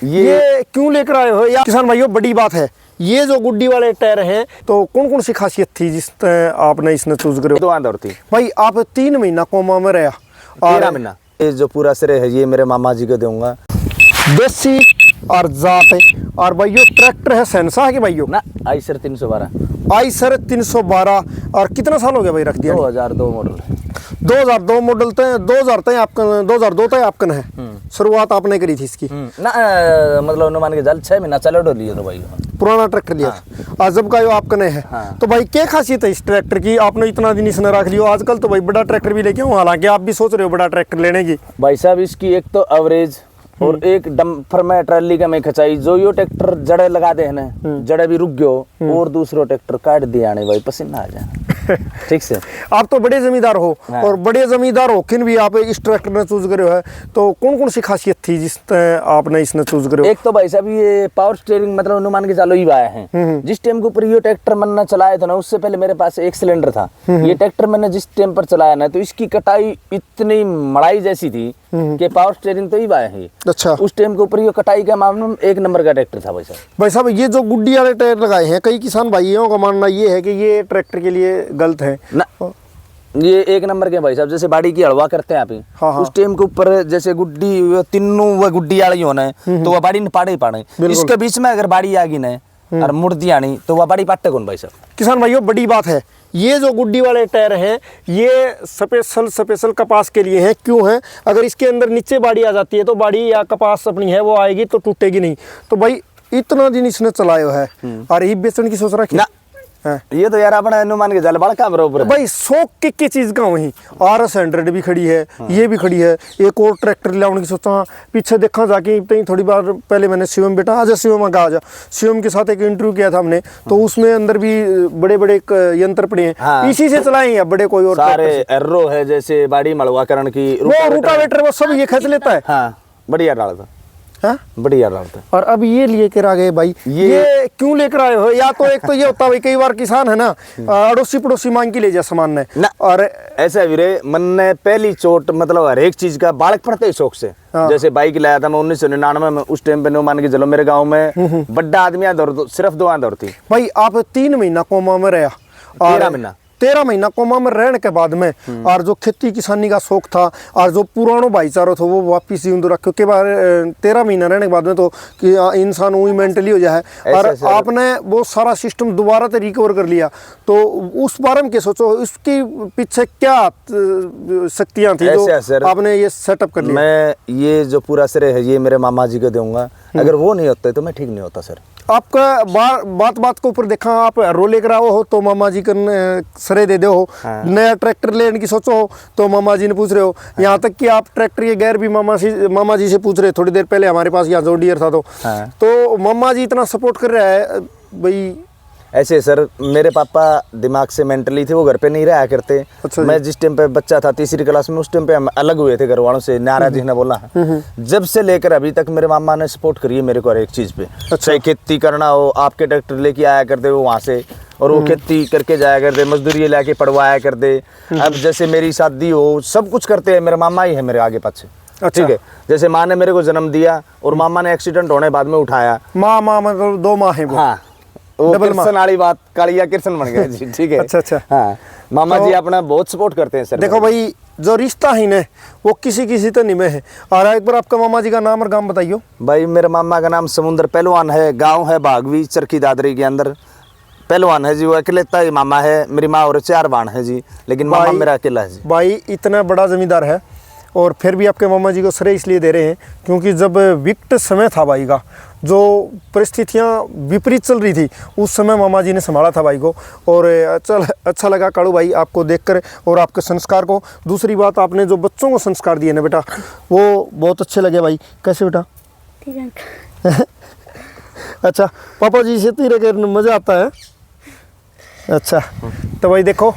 ये क्यों लेकर आए हो या किसान भाइयों, बड़ी बात है ये जो गुड्डी वाले टायर हैं, तो कौन कौन सी खासियत थी जिस आपने इसने चूज करे? 2 आंदर थी भाई। आप 3 महीना कोमा में रहा, 13 महीना। ये जो पूरा श्रेय है ये मेरे मामा जी को दूंगा। देसी और जात है। और भाइयों ट्रैक्टर है सेंसा है कि भाइयों ना आइसर 312 आइसर 312। और कितना साल हो गया भाई रख दिया? 2002 मॉडल। 2002 मॉडल तय 2000 तय आपका 2002 तय आपका है। शुरुआत आपने करी थी इसकी? ना मतलब मान के चल 6 महीना चलो डो लिया तो भाई पुराना ट्रैक्टर लिया। आज जब का यो आपका नहीं है। हाँ। तो भाई क्या खासियत है इस ट्रैक्टर की? आपने इतना दिन इसने रख लियो। आजकल तो भाई बड़ा ट्रैक्टर भी लेके आऊँ, हालांकि आप भी सोच रहे हो बड़ा ट्रैक्टर लेने की। भाई साहब इसकी एक तो एवरेज और एक डंपर में ट्रैली का में खचाई जो यो ट्रैक्टर जड़े लगा दे ना, जड़े भी रुक गयो और दूसरो ट्रैक्टर काट दिया ने भाई पसीना आ जाए। ठीक से आप तो बड़े जमींदार हो। हाँ। और बड़े जमींदार होकिन भी आप इस ट्रैक्टर ने चूज करे हो, तो कौन कौन सी खासियत थी जिस आपने इसने चूज करे? एक तो भाई साहब ये पावर स्टीयरिंग मतलब अनुमान के चालो ही आया है। जिस टाइम के ऊपर ये ट्रैक्टर मैंने चलाया था ना, उससे पहले मेरे पास एक सिलेंडर था। ये ट्रैक्टर मैंने जिस टाइम पर चलाया ना, तो इसकी कटाई इतनी मड़ाई जैसी थी कि पावर स्टीयरिंग तो ही आया है। अच्छा। उस टाइम के ऊपर ये कटाई का मामले में 1 नंबर का ट्रैक्टर था भाई साहब। भाई साहब ये जो गुड्डी वाले टायर लगाए हैं, कई किसान भाइयों का मानना ये है कि ये ट्रैक्टर के लिए गलत है ना। ये 1 नंबर के भाई साहब, जैसे बाड़ी की हड़वा करते हैं आप ही। हाँ, हाँ। उस टाइम के ऊपर जैसे गुड्डी तीनों वह गुड्डी वाली होना है तो वह बाड़ी पाड़े ही पाड़े। इसके बीच में अगर बाड़ी आ गई ना और मुड़ती आनी तो वह बाड़ी पाटे कौन भाई साहब? किसान भाइयों बड़ी बात है, ये जो गुड्डी वाले टायर हैं ये स्पेशल कपास के लिए हैं। क्यों है? अगर इसके अंदर नीचे बाड़ी आ जाती है तो बाड़ी या कपास अपनी है वो आएगी तो टूटेगी नहीं। तो भाई इतना दिन इसने चलाया है और ये बेचने की सोच रहा है? ये तो यार अपना अनुमान के जल बड़का बरोबर भाई शौक की चीज का वही RS100 भी खड़ी है। ये भी खड़ी है। एक और ट्रैक्टर लाने की सोचा, पीछे देखा जाके थोड़ी बार पहले मैंने शिवम बेटा आजा शिवम का आजा शिवम के साथ एक इंटरव्यू किया था हमने, तो उसमें अंदर भी बड़े बड़े यंत्र पड़े हैं। हाँ। इसी से चलाएं या बड़े कोई और सारे एर्रो है जैसे बाड़ी मड़वाकरण की वो रूटावेटर वो सब ये खींच लेता है। हाँ बढ़िया डालता। हाँ? बढ़िया डालता। और अब ये लेकर आ गए भाई। ये क्यों लेकर आए हो? या तो एक तो ये होता भाई कई बार किसान है ना अड़ोसी पड़ोसी मांग के ले जा सामान ने ना। और ऐसा वीरे मन ने पहली चोट मतलब हर एक चीज का बालक पड़ते ही शौक से। जैसे बाइक लाया था मैं 1999 में, उस टाइम पे नो मान के चलो मेरे गाँव में बड़ा आदमी सिर्फ 2 आंदर थी। भाई आप 3 महीना कोमा में रहा, 13 महीना कोमा में रहने के बाद में और जो खेती किसानी का शौक था और जो पुरानो भाईचारा था वो वापिस यूं रखो के बाद 13 महीना रहने के बाद में तो कि इंसान वही मेंटली हो जाए। और आपने वो सारा सिस्टम दोबारा से रिकवर कर लिया, तो उस बारे में क्या सोचो? इसके पीछे क्या शक्तियाँ थी जो आपने ये सेटअप कर लिया? मैं ये जो पूरा श्रेय है ये मेरे मामा जी को दूंगा। अगर वो नहीं होते तो मैं ठीक नहीं होता सर। आपका बात के ऊपर देखा आप रो लेकर आओ हो तो मामा जी का श्रेय दे दो हो। हाँ। नया ट्रैक्टर लेने की सोचो हो तो मामा जी ने पूछ रहे हो। हाँ। यहाँ तक कि आप ट्रैक्टर के गैर भी मामा जी से पूछ रहे। थोड़ी देर पहले हमारे पास यहाँ जॉन डियर था तो मामा जी इतना सपोर्ट कर रहा है भाई। ऐसे सर मेरे पापा दिमाग से मेंटली थे, वो घर पे नहीं रहा करते। अच्छा। मैं जिस टाइम पे बच्चा था 3री क्लास में, उस टाइम पे हम अलग हुए थे घर वालों से। नाराज जी ने बोला जब से लेकर अभी तक मेरे मामा ने सपोर्ट करी है मेरे को हर एक चीज पे। अच्छा। खेती करना हो आपके ट्रैक्टर लेके आया करते वो वहाँ से, और वो खेती करके जाया करते, मजदूरी लेके पढ़वाया करते। अब जैसे मेरी शादी हो सब कुछ करते हैं मेरे मामा ही है मेरे आगे पीछे। अच्छा। ठीक है। जैसे माँ ने मेरे को जन्म दिया और मामा ने एक्सीडेंट होने बाद में उठाया। माँ मतलब 2 माँ है। हाँ कृष्ण वाली बात, कालिया कृष्ण बन गए जी। ठीक है। अच्छा। हाँ मामा जी अपना बहुत सपोर्ट करते हैं सर। देखो भाई जो रिश्ता है ना वो किसी तो निमे है। और एक बार आपका मामा जी का नाम और गांव बताइयो। भाई मेरे मामा का नाम समुद्र पहलवान है, गांव है भागवी चरखी दादरी के अंदर। पहलवान है जी, वो अकेलेता ही मामा है। मेरी माँ और 4 बाण है जी, लेकिन मामा मेरा अकेला है जी। भाई इतना बड़ा जमींदार है और फिर भी आपके मामा जी को श्रेय इसलिए दे रहे हैं क्योंकि जब विकट समय था भाई का, जो परिस्थितियाँ विपरीत चल रही थी, उस समय मामा जी ने संभाला था भाई को। और अच्छा लगा कालू भाई आपको देखकर और आपके संस्कार को। दूसरी बात आपने जो बच्चों को संस्कार दिए ना बेटा वो बहुत अच्छे लगे भाई। कैसे बेटा? अच्छा पापा जी से तेरे के मज़ा आता है। अच्छा तो भाई देखो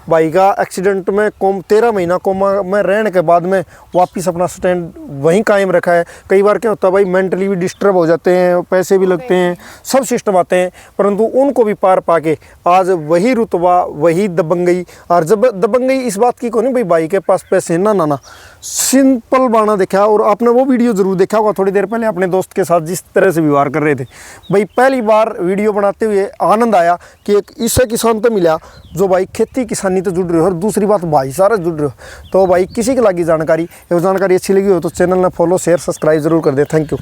भाई का एक्सीडेंट में 13 महीना कोमा में रहने के बाद में वापस अपना स्टैंड वहीं कायम रखा है। कई बार क्या होता है भाई, मेंटली भी डिस्टर्ब हो जाते हैं, पैसे भी लगते हैं, सब सिस्टम आते हैं, परंतु उनको भी पार पाके आज वही रुतबा, वही दबंगई। और जब दबंगई इस बात की को नहीं भाई के पास पैसे ना सिंपल बाना देखा। और आपने वो वीडियो जरूर देखा होगा थोड़ी देर पहले, अपने दोस्त के साथ जिस तरह से व्यवहार कर रहे थे भाई, पहली बार वीडियो बनाते हुए आनंद आया कि एक ऐसा किसान तो मिला जो भाई खेती किसानी तो जुड़ रहे हो, और दूसरी बात भाईचारा जुड़ रहे हो। तो भाई किसी के लगी जानकारी अच्छी लगी हो तो चैनल ने फॉलो शेयर सब्सक्राइब जरूर कर दे। Thank you.